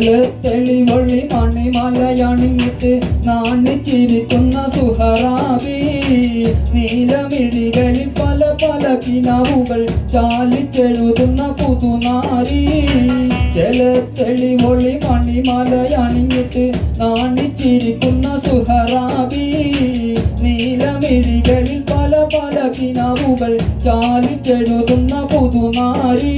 തെളിവൊളി മണിമലയണിഞ്ഞിട്ട് നാണിച്ചിരിക്കുന്ന സുഹറാബി നീലമിഴികളിൽ പല പല കിനാവുകൾ ചാലിച്ചെഴുതുന്ന പുതുനാരി തെളിവൊളി മണിമലയണിഞ്ഞിട്ട് നാണിച്ചിരിക്കുന്ന സുഹറാബി നീലമിഴികളിൽ പല പല കിനാവുകൾ ചാലിച്ചെഴുതുന്ന പുതുനാരി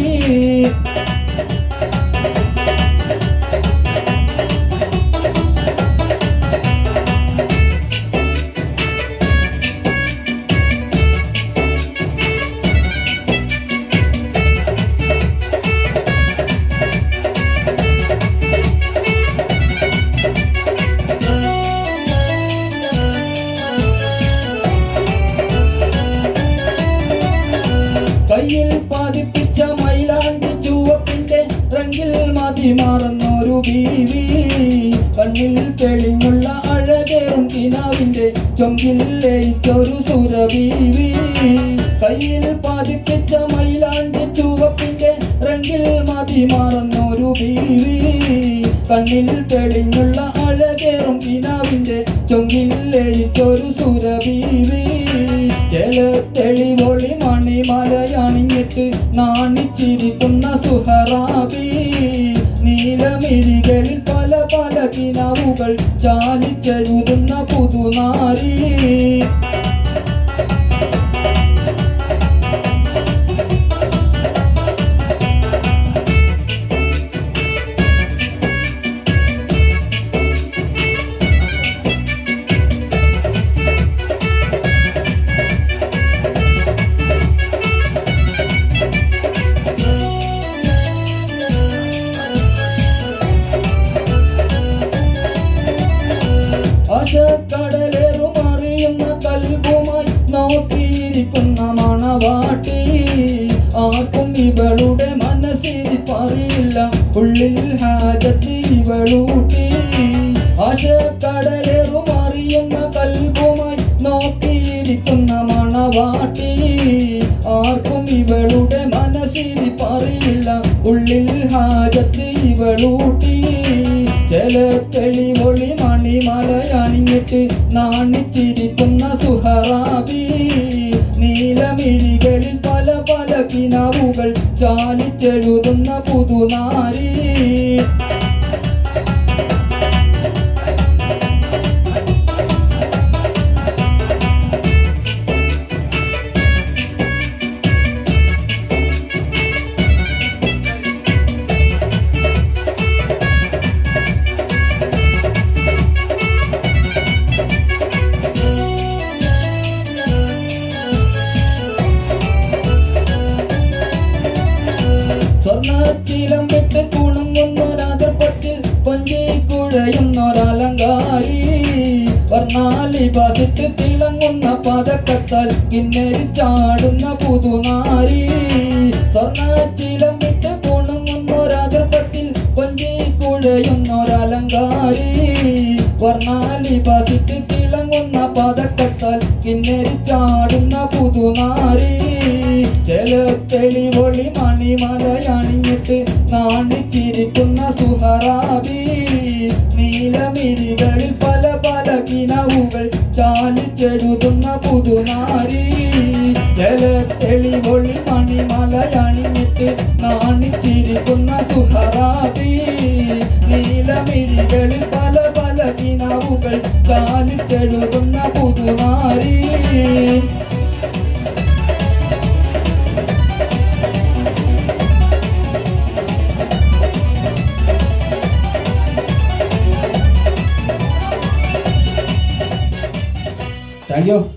കയ്യിൽ പതിപ്പിച്ച മൈലാണ്ടി ചുവപ്പിന്റെ റംഗിൽ മതിമാറുന്നൊരു ബീവി കണ്ണിൽ തെളിഞ്ഞുള്ള അഴകേറും കിനാവിന്റെ ചൊങ്കിൽ ലയിച്ചൊരു സുരബീവി കയ്യിൽ പതിപ്പിച്ച മൈലാണ്ടി ചുവപ്പിന്റെ റംഗിൽ മതിമാറുന്നൊരു ബീവി കണ്ണിൽ തെളിഞ്ഞുള്ള അഴകേറും കിനാവിന്റെ ചൊങ്കിൽ ലയിച്ചൊരു സുരബീവി തെളിവൊളി മണിമലയണിഞ്ഞിട്ട് നാണിച്ചിരിക്കുന്ന സുഹറാബി നീലമിഴികളിൽ പല പല കിനാവുകൾ ചാലിച്ചെഴുതുന്ന പുതുനാരി കടലേറുമറിയുന്ന കൽബുമായി നോക്കിയിരിക്കുന്ന മണവാട്ടി ആർക്കും ഇവളുടെ മനസ്സിൽ പറയില്ല ഉള്ളിൽ ഹാജത്ത് ഇവളൂട്ടി കടലേറുമറിയുന്ന കൽബുമായി നോക്കിയിരിക്കുന്ന മണവാട്ടി ആർക്കും ഇവളുടെ മനസ്സിൽ പറയില്ല ഉള്ളിൽ ഹാജത്ത് ഇവളൂട്ടി തെളിവൊളി മണിമലയണിഞ്ഞിട്ട് നാണിച്ചിരിക്കുന്ന സുഹറാബി നീലമിഴികളിൽ പല പല കിനാവുകൾ ചാലിച്ചെഴുതുന്ന പുതുനാരി സ്വർണ്ണത്തിലം വിട്ട് കുണുങ്ങുന്നൊരാതിർപ്പത്തിൽ കൊഞ്ചിക്കുഴയുന്നൊരലങ്കാരി വർണ്ണാലിബാസിട്ട് തിളങ്ങുന്ന പതക്കത്താൽ കിന്നരി ചാടുന്ന പുതുനാരി സ്വർണ്ണത്തിലം വിട്ട് കുണുങ്ങുന്നൊരാതിർപ്പത്തിൽ കൊഞ്ചിക്കുഴയുന്നൊരലങ്കാരി വർണ്ണാലിബാസിട്ട് തിളങ്ങുന്ന പതക്കത്താൽ കിന്നരി ചാടുന്ന പുതുനാരി തെളിവൊളി മണിമലയണിഞ്ഞിട്ട് നാണിച്ചിരിക്കുന്ന സുഹറാബി നീലമിഴികളിൽ പല പല കിനാവുകൾ ചാലിച്ചെഴുതുന്ന പുതുനാരി തെളിവൊളി മണിമലയണിഞ്ഞിട്ട് നാണിച്ചിരിക്കുന്ന സുഹറാബി നീലമിഴികളിൽ പല പല കിനാവുകൾ ചാലിച്ചെഴുതുന്ന പുതുനാരി Thank you.